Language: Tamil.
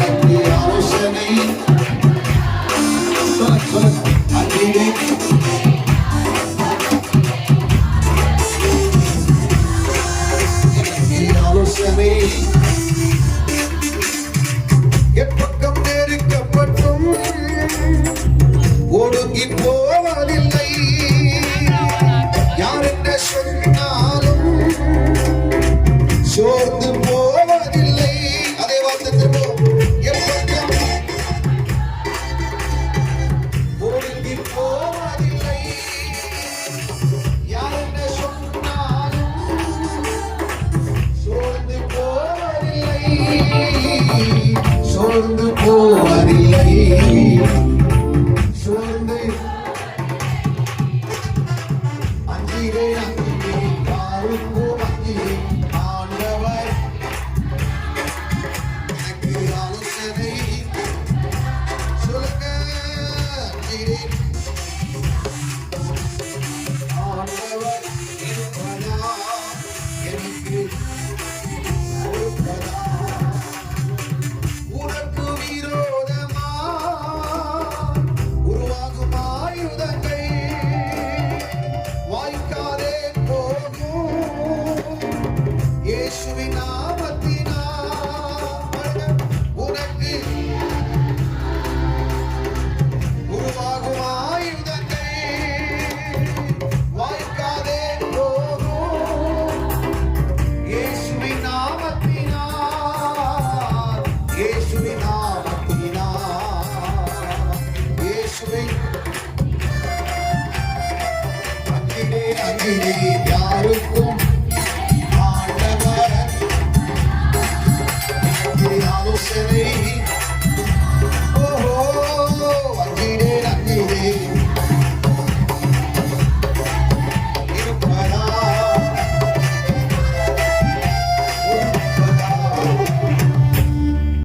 எனக்கு ஆலோசனை அன்பிலே ஆலோசனை எப்பக்கம் நெருக்கப்பட்டும் ஒடுங்கி போவதில்லை. யார் என்ன சொன்னாலும் சோர்ந்து போவதில்லை. அதே வார்த்தை திரும்பவும் எப்பக்கம் ஒடுங்கி போவதில்லை. யார் என்ன சொன்னாலும் சோர்ந்து போவதில்லை. சோர்ந்து போவதில்லை.